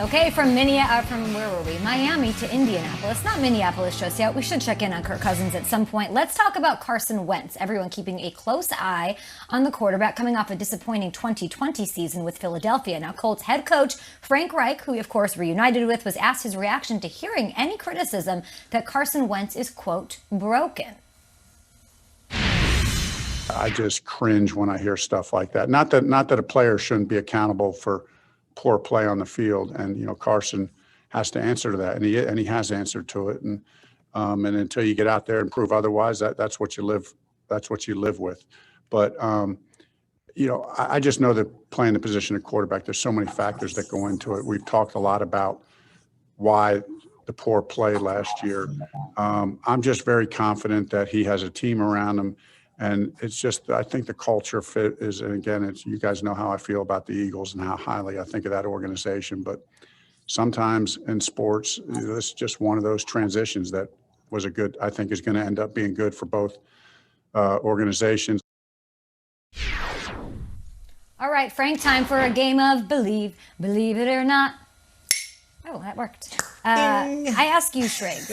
Okay, from where were we? Miami to Indianapolis. Not Minneapolis just yet. We should check in on Kirk Cousins at some point. Let's talk about Carson Wentz. Everyone keeping a close eye on the quarterback coming off a disappointing 2020 season with Philadelphia. Now, Colts head coach Frank Reich, who he of course reunited with, was asked his reaction to hearing any criticism that Carson Wentz is, quote, broken. I just cringe when I hear stuff like that. Not that a player shouldn't be accountable for poor play on the field, and Carson has to answer to that, and he has answered to it, and until you get out there and prove otherwise, that's what you live with. But I just know that playing the position of quarterback, there's so many factors that go into it. We've talked a lot about why the poor play last year. I'm just very confident that he has a team around him. And it's just, I think the culture fit is, and again, you guys know how I feel about the Eagles and how highly I think of that organization. But sometimes in sports, it's just one of those transitions that I think is going to end up being good for both organizations. All right, Frank, time for a game of Believe it or not. Oh, that worked. I ask you, Shriggs.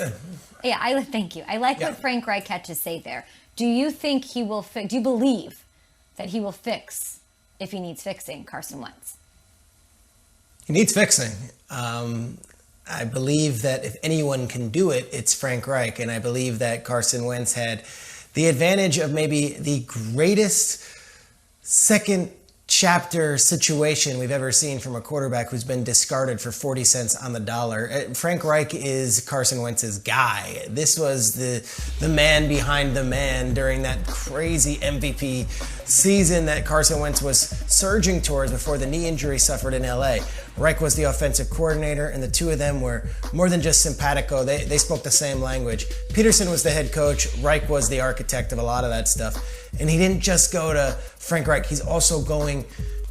Yeah, thank you. I like what Frank Reich had to say there. Do you think he will fix? Do you believe that he will fix, if he needs fixing, Carson Wentz? He needs fixing. I believe that if anyone can do it, it's Frank Reich. And I believe that Carson Wentz had the advantage of maybe the greatest second chapter situation we've ever seen from a quarterback who's been discarded for 40 cents on the dollar. Frank Reich is Carson Wentz's guy. This was the man behind the man during that crazy MVP season that Carson Wentz was surging towards before the knee injury suffered in LA. Reich was the offensive coordinator, and the two of them were more than just simpatico. They spoke the same language. Peterson was the head coach. Reich was the architect of a lot of that stuff. And he didn't just go to Frank Reich. He's also going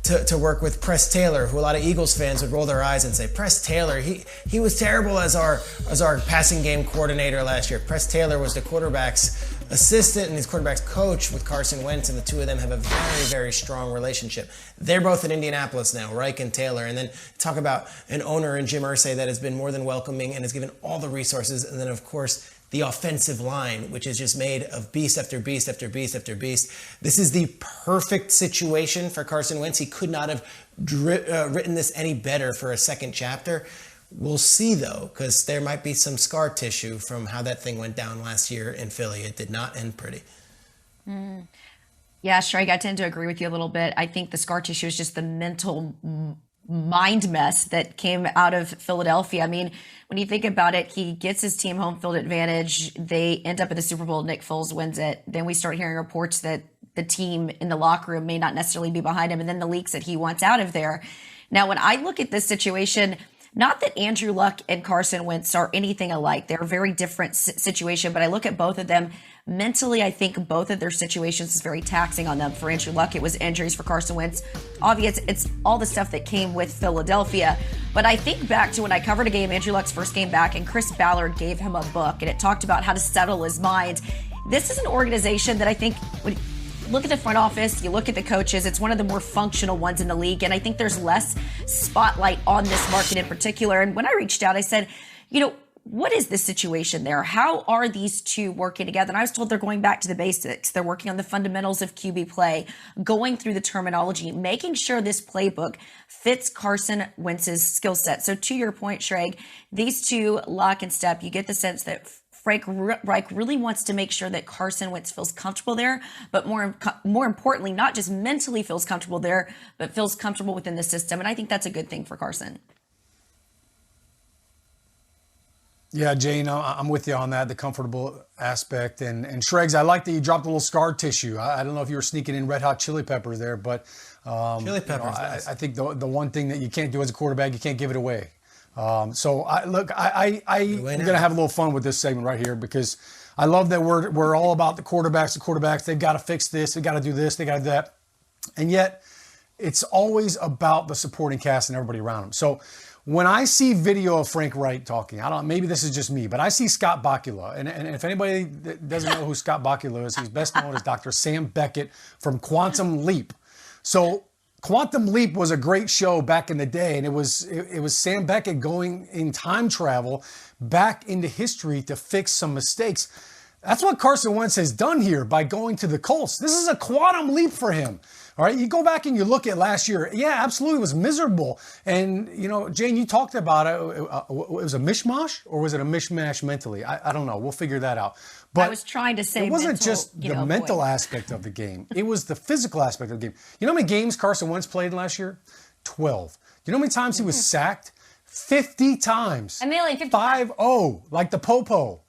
to work with Press Taylor, who a lot of Eagles fans would roll their eyes and say, Press Taylor, he was terrible as our passing game coordinator last year. Press Taylor was the quarterback's assistant and his quarterback's coach with Carson Wentz, and the two of them have a very, very strong relationship. They're both in Indianapolis now, Reich and Taylor. And then talk about an owner in Jim Irsay that has been more than welcoming and has given all the resources. And then, of course, the offensive line, which is just made of beast after beast after beast after beast. This is the perfect situation for Carson Wentz. He could not have written this any better for a second chapter. We'll see, though, because there might be some scar tissue from how that thing went down last year in Philly. It did not end pretty. Yeah, Shrek, I tend to agree with you a little bit. I think the scar tissue is just the mental mind mess that came out of Philadelphia. I mean, when you think about it, he gets his team home field advantage. They end up in the Super Bowl. Nick Foles wins it. Then we start hearing reports that the team in the locker room may not necessarily be behind him, and then the leaks that he wants out of there. Now, when I look at this situation, not that Andrew Luck and Carson Wentz are anything alike. They're a very different situation, but I look at both of them. Mentally, I think both of their situations is very taxing on them. For Andrew Luck, it was injuries. For Carson Wentz, obvious, it's all the stuff that came with Philadelphia. But I think back to when I covered a game, Andrew Luck's first game back, and Chris Ballard gave him a book, and it talked about how to settle his mind. This is an organization that I think when look at the front office, you look at the coaches, it's one of the more functional ones in the league. And I think there's less spotlight on this market in particular. And when I reached out, I said, what is the situation there? How are these two working together? And I was told they're going back to the basics. They're working on the fundamentals of QB play, going through the terminology, making sure this playbook fits Carson Wentz's skill set. So to your point, Shreg, these two lock and step. You get the sense that Frank Reich really wants to make sure that Carson Wentz feels comfortable there, but more importantly, not just mentally feels comfortable there, but feels comfortable within the system. And I think that's a good thing for Carson. Yeah, Jane, I'm with you on that, the comfortable aspect. And Shregs, I like that you dropped a little scar tissue. I don't know if you were sneaking in Red Hot Chili Peppers there, but Chili Peppers, nice. I think the one thing that you can't do as a quarterback, you can't give it away. I'm going to have a little fun with this segment right here because I love that we're all about the quarterbacks. They've got to fix this. They've got to do this. They got to do that. And yet it's always about the supporting cast and everybody around them. So when I see video of Frank Reich talking, I don't know, maybe this is just me, but I see Scott Bakula. And if anybody doesn't know who Scott Bakula is, he's best known as Dr. Sam Beckett from Quantum Leap. So Quantum Leap was a great show back in the day, and it was Sam Beckett going in time travel back into history to fix some mistakes. That's what Carson Wentz has done here by going to the Colts. This is a quantum leap for him. All right, you go back and you look at last year. Yeah, absolutely, it was miserable. And, Jane, you talked about it. It was a mishmash, or was it a mishmash mentally? I don't know. We'll figure that out. But I was trying to say it wasn't mental, just the mental aspect of the game. It was the physical aspect of the game. You know how many games Carson Wentz played last year? 12. You know how many times he was sacked? 50 times. 5-0, like the Popo.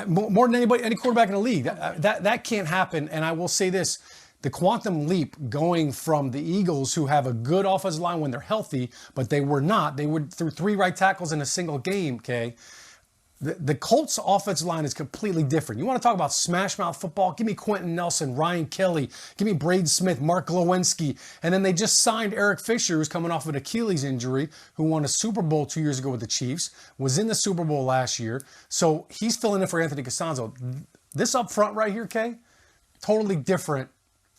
More than any quarterback in the league. That can't happen. And I will say this. The quantum leap going from the Eagles, who have a good offensive line when they're healthy, but they were not. They were through 3 right tackles in a single game, okay? The Colts offensive line is completely different. You want to talk about smash mouth football? Give me Quentin Nelson, Ryan Kelly, give me Braden Smith, Mark Glowinski. And then they just signed Eric Fisher, who's coming off of an Achilles injury, who won a Super Bowl 2 years ago with the Chiefs, was in the Super Bowl last year. So he's filling in for Anthony Costanzo. This up front right here, Kay, totally different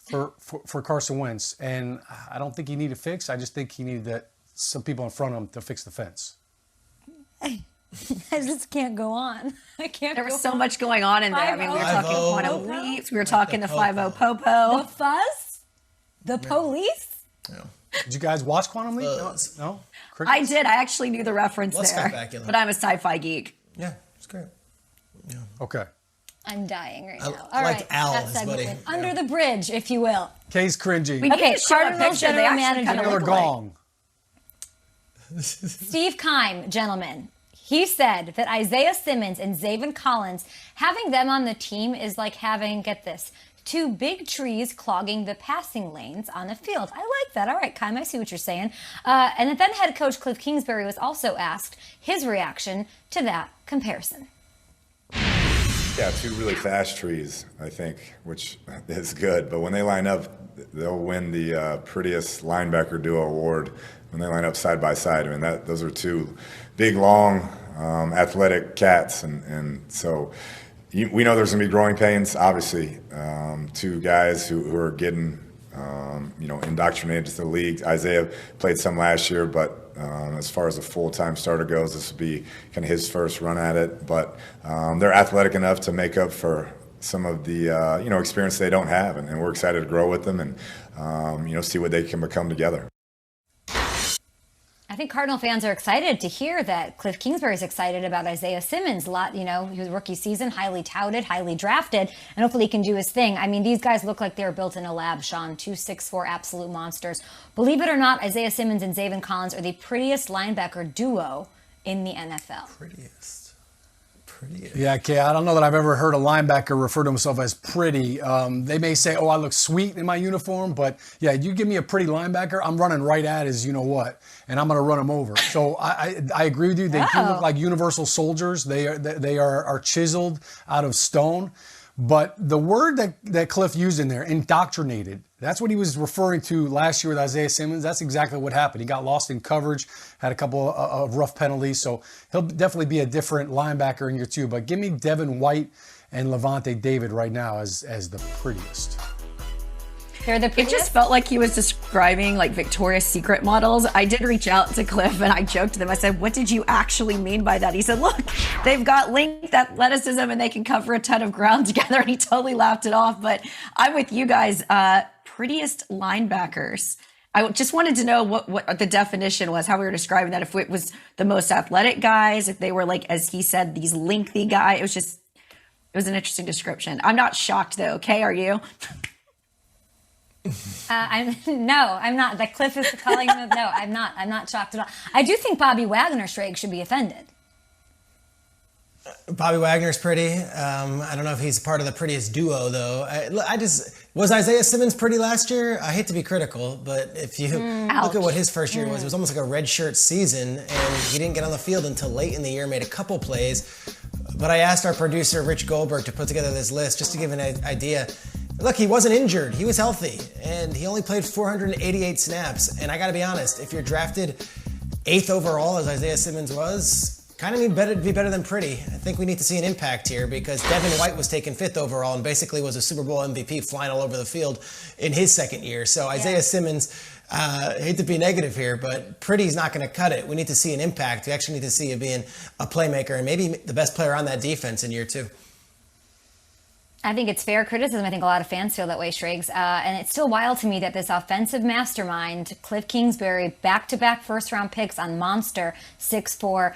for Carson Wentz. And I don't think he needed to fix. I just think he needed some people in front of him to fix the fence. I just can't go on. I can't. There was so much going on in there. I mean, we were talking quantum leaps. We were talking the 5-0 Popo. The fuzz? The police? Yeah. Did you guys watch Quantum Leap? No? I did. I actually knew the reference there. But I'm a sci-fi geek. Yeah, it's great. Yeah. Okay. I'm dying right now. I like Al, buddy. Under the bridge, if you will. Kay's cringing. Okay, Cardinals general manager. Taylor Gong. Steve Keim, gentlemen. He said that Isaiah Simmons and Zaven Collins, having them on the team is like having, get this, 2 big trees clogging the passing lanes on the field. I like that. All right, Keim, I see what you're saying. And then head coach Cliff Kingsbury was also asked his reaction to that comparison. Yeah, 2 really fast trees, I think, which is good. But when they line up, they'll win the prettiest linebacker duo award when they line up side by side. I mean, those are 2 big, long, athletic cats. And so we know there's going to be growing pains, obviously. 2 guys who are getting, indoctrinated to the league. Isaiah played some last year, but as far as a full-time starter goes, this will be kind of his first run at it. But they're athletic enough to make up for some of the, experience they don't have. And we're excited to grow with them and, see what they can become together. I think Cardinal fans are excited to hear that Cliff Kingsbury is excited about Isaiah Simmons. He was rookie season, highly touted, highly drafted, and hopefully he can do his thing. I mean, these guys look like they were built in a lab, Sean. 2 6'4" absolute monsters. Believe it or not, Isaiah Simmons and Zaven Collins are the prettiest linebacker duo in the NFL. Prettiest. Yeah, Kay, I don't know that I've ever heard a linebacker refer to himself as pretty. They may say, I look sweet in my uniform, but yeah, you give me a pretty linebacker, I'm running right at his you-know-what, and I'm going to run him over. So I agree with you. They do look like universal soldiers. They are chiseled out of stone. But the word that Cliff used in there, indoctrinated, that's what he was referring to last year with Isaiah Simmons. That's exactly what happened. He got lost in coverage, had a couple of rough penalties, so he'll definitely be a different linebacker in year 2. But give me Devin White and Levante David right now as the prettiest. They're the prettiest? It just felt like he was describing like Victoria's Secret models. I did reach out to Cliff and I joked to them. I said, what did you actually mean by that? He said, look, they've got length, athleticism, and they can cover a ton of ground together. And he totally laughed it off. But I'm with you guys. Prettiest linebackers. I just wanted to know what the definition was, how we were describing that. If it was the most athletic guys, if they were like, as he said, these lengthy guys. It was an interesting description. I'm not shocked though. Okay, are you? I'm not. The Cliff is calling him. No, I'm not. I'm not shocked at all. I do think Bobby Wagner-Strake should be offended. Bobby Wagner's pretty. I don't know if he's part of the prettiest duo, though. Was Isaiah Simmons pretty last year? I hate to be critical, but if you look at what his first year was, it was almost like a redshirt season, and he didn't get on the field until late in the year, made a couple plays. But I asked our producer, Rich Goldberg, to put together this list just to give an idea. Look, he wasn't injured. He was healthy, and he only played 488 snaps. And I got to be honest, if you're drafted 8th overall, as Isaiah Simmons was, kind of need to be better than pretty. I think we need to see an impact here because Devin White was taken 5th overall and basically was a Super Bowl MVP flying all over the field in his second year. So Isaiah Simmons, I hate to be negative here, but pretty's not going to cut it. We need to see an impact. We actually need to see you being a playmaker and maybe the best player on that defense in year 2. I think it's fair criticism. I think a lot of fans feel that way, Schrags. And it's still wild to me that this offensive mastermind, Cliff Kingsbury, back-to-back first-round picks on monster 6'4"